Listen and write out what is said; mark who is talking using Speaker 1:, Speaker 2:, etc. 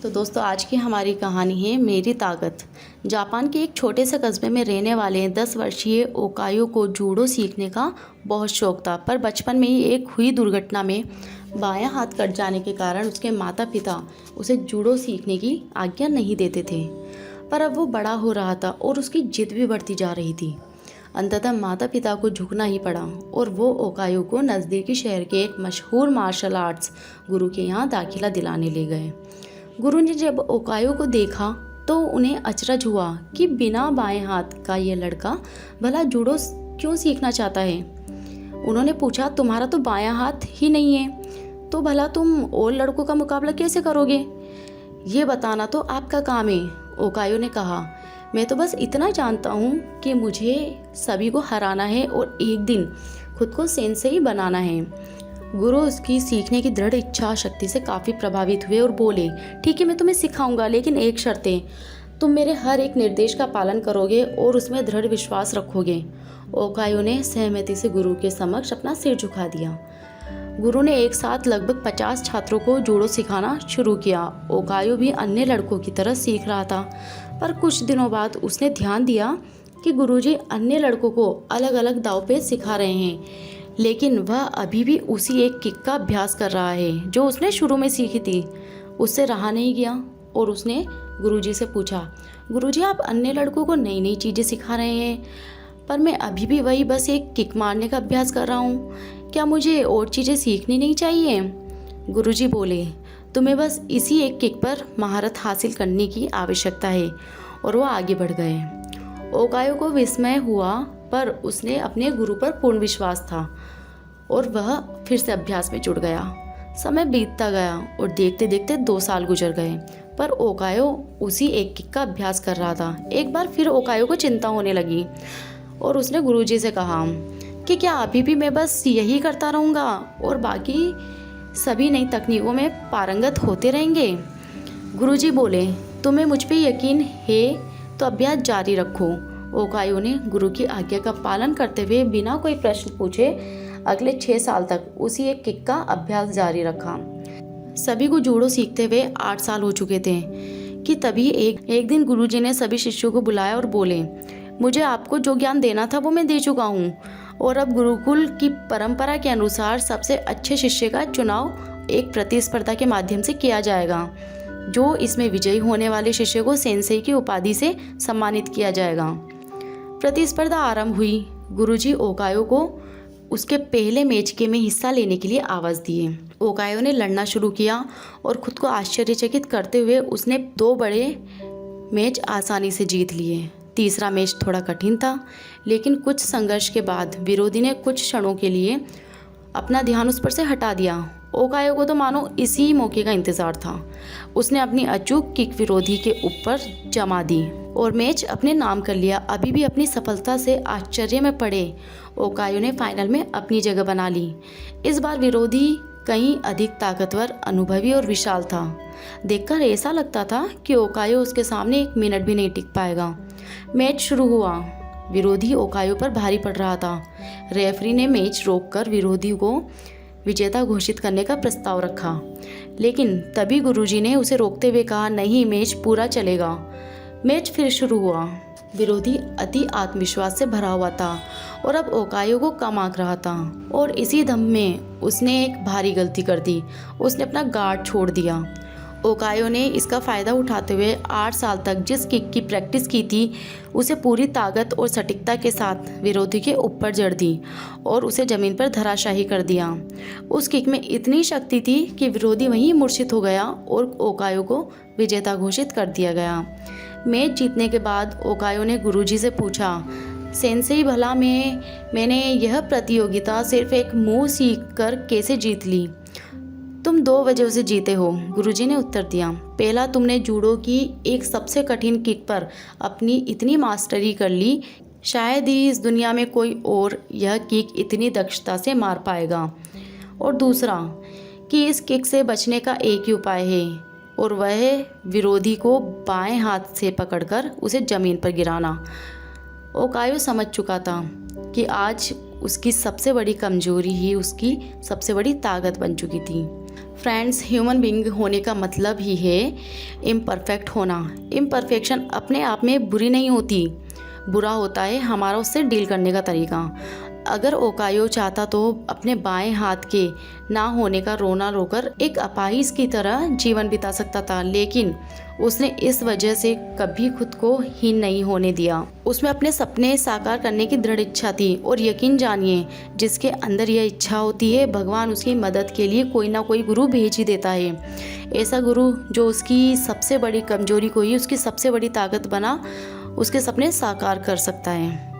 Speaker 1: तो दोस्तों आज की हमारी कहानी है मेरी ताकत। जापान के एक छोटे से कस्बे में रहने वाले 10 वर्षीय ओकायो को जूडो सीखने का बहुत शौक था, पर बचपन में ही एक हुई दुर्घटना में बायां हाथ कट जाने के कारण उसके माता पिता उसे जूडो सीखने की आज्ञा नहीं देते थे। पर अब वो बड़ा हो रहा था और उसकी जिद भी बढ़ती जा रही थी। अंततः माता पिता को झुकना ही पड़ा और वो ओकायो को नज़दीकी शहर के एक मशहूर मार्शल आर्ट्स गुरु के यहाँ दाखिला दिलाने ले गए। गुरु ने जब ओकायो को देखा तो उन्हें अचरज हुआ कि बिना बाएं हाथ का ये लड़का भला जूडो क्यों सीखना चाहता है। उन्होंने पूछा, तुम्हारा तो बायां हाथ ही नहीं है, तो भला तुम और लड़कों का मुकाबला कैसे करोगे? ये बताना तो आपका काम है। ओकायो ने कहा, मैं तो बस इतना जानता हूँ कि मुझे सभी को हराना है और एक दिन खुद को सेंसेई बनाना है। गुरु उसकी सीखने की दृढ़ इच्छा शक्ति से काफ़ी प्रभावित हुए और बोले, ठीक है, मैं तुम्हें सिखाऊंगा, लेकिन एक शर्त है, तुम मेरे हर एक निर्देश का पालन करोगे और उसमें दृढ़ विश्वास रखोगे। ओकायो ने सहमति से गुरु के समक्ष अपना सिर झुका दिया। गुरु ने एक साथ लगभग 50 छात्रों को जूडो सिखाना शुरू किया। ओकायो भी अन्य लड़कों की तरह सीख रहा था, पर कुछ दिनों बाद उसने ध्यान दिया कि गुरुजी अन्य लड़कों को अलग अलग दांवपेच सिखा रहे हैं, लेकिन वह अभी भी उसी एक किक का अभ्यास कर रहा है जो उसने शुरू में सीखी थी। उससे रहा नहीं गया और उसने गुरुजी से पूछा, गुरुजी आप अन्य लड़कों को नई नई चीज़ें सिखा रहे हैं, पर मैं अभी भी वही बस एक किक मारने का अभ्यास कर रहा हूँ, क्या मुझे और चीज़ें सीखनी नहीं चाहिए? गुरुजी बोले, तुम्हें बस इसी एक किक पर महारत हासिल करने की आवश्यकता है। और वो आगे बढ़ गए। ओकायो को विस्मय हुआ, पर उसने अपने गुरु पर पूर्ण विश्वास था और वह फिर से अभ्यास में जुट गया। समय बीतता गया और देखते देखते 2 साल गुजर गए, पर ओकायो उसी एक किक का अभ्यास कर रहा था। एक बार फिर ओकायो को चिंता होने लगी और उसने गुरुजी से कहा कि क्या अभी भी मैं बस यही करता रहूँगा और बाकी सभी नई तकनीकों में पारंगत होते रहेंगे? गुरुजी बोले, तुम्हें मुझ पे यकीन है तो अभ्यास जारी रखो। ओकायो ने गुरु की आज्ञा का पालन करते हुए बिना कोई प्रश्न पूछे अगले 6 साल तक उसी एक किक का अभ्यास जारी रखा। सभी को जूडो सीखते हुए 8 साल हो चुके थे कि तभी एक दिन गुरुजी ने सभी शिष्यों को बुलाया और बोले, मुझे आपको जो ज्ञान देना था वो मैं दे चुका हूँ और अब गुरुकुल की परंपरा के अनुसार सबसे अच्छे शिष्य का चुनाव एक प्रतिस्पर्धा के माध्यम से किया जाएगा, जो इसमें विजयी होने वाले शिष्य को सेंसेई की उपाधि से सम्मानित किया जाएगा। प्रतिस्पर्धा आरंभ हुई। गुरुजी ओकायो को उसके पहले मैच के में हिस्सा लेने के लिए आवाज़ दिए। ओकायो ने लड़ना शुरू किया और खुद को आश्चर्यचकित करते हुए उसने 2 बड़े मैच आसानी से जीत लिए। तीसरा मैच थोड़ा कठिन था, लेकिन कुछ संघर्ष के बाद विरोधी ने कुछ क्षणों के लिए अपना ध्यान उस पर से हटा दिया। ओकायो को तो मानो इसी मौके का इंतज़ार था। उसने अपनी अचूक किक विरोधी के ऊपर जमा दी और मैच अपने नाम कर लिया। अभी भी अपनी सफलता से आश्चर्य में पड़े ओकायो ने फाइनल में अपनी जगह बना ली। इस बार विरोधी कहीं अधिक ताकतवर, अनुभवी और विशाल था। देखकर ऐसा लगता था कि ओकायो उसके सामने 1 मिनट भी नहीं टिक पाएगा। मैच शुरू हुआ। विरोधी ओकायो पर भारी पड़ रहा था। रेफरी ने मैच रोककर विरोधी को विजेता घोषित करने का प्रस्ताव रखा, लेकिन तभी गुरुजी ने उसे रोकते हुए कहा, नहीं, मैच पूरा चलेगा। मैच फिर शुरू हुआ। विरोधी अति आत्मविश्वास से भरा हुआ था और अब ओकायो को कम आंक रहा था और इसी दम में उसने एक भारी गलती कर दी। उसने अपना गार्ड छोड़ दिया। ओकायो ने इसका फ़ायदा उठाते हुए 8 साल तक जिस किक की प्रैक्टिस की थी उसे पूरी ताकत और सटीकता के साथ विरोधी के ऊपर जड़ दी और उसे ज़मीन पर धराशायी कर दिया। उस किक में इतनी शक्ति थी कि विरोधी वहीं मूर्छित हो गया और ओकायो को विजेता घोषित कर दिया गया। मैच जीतने के बाद ओकायो ने गुरुजी से पूछा, सेंसेई, भला मैंने यह प्रतियोगिता सिर्फ एक मुँह सीख कर कैसे जीत ली? तुम 2 वजहों से जीते हो, गुरुजी ने उत्तर दिया। पहला, तुमने जूडो की एक सबसे कठिन किक पर अपनी इतनी मास्टरी कर ली, शायद ही इस दुनिया में कोई और यह किक इतनी दक्षता से मार पाएगा। और दूसरा कि इस किक से बचने का एक ही उपाय है और वह है विरोधी को बाएं हाथ से पकड़कर उसे ज़मीन पर गिराना। ओकायो समझ चुका था कि आज उसकी सबसे बड़ी कमजोरी ही उसकी सबसे बड़ी ताकत बन चुकी थी। फ्रेंड्स, ह्यूमन बीइंग होने का मतलब ही है इम्परफेक्ट होना। इम्परफेक्शन अपने आप में बुरी नहीं होती, बुरा होता है हमारा उससे डील करने का तरीका। अगर ओकायो चाहता तो अपने बाएं हाथ के ना होने का रोना रोकर एक अपाहिज की तरह जीवन बिता सकता था, लेकिन उसने इस वजह से कभी खुद को हीन नहीं होने दिया। उसमें अपने सपने साकार करने की दृढ़ इच्छा थी, और यकीन जानिए जिसके अंदर यह इच्छा होती है, भगवान उसकी मदद के लिए कोई ना कोई गुरु भेज ही देता है। ऐसा गुरु जो उसकी सबसे बड़ी कमजोरी को ही उसकी सबसे बड़ी ताकत बना उसके सपने साकार कर सकता है।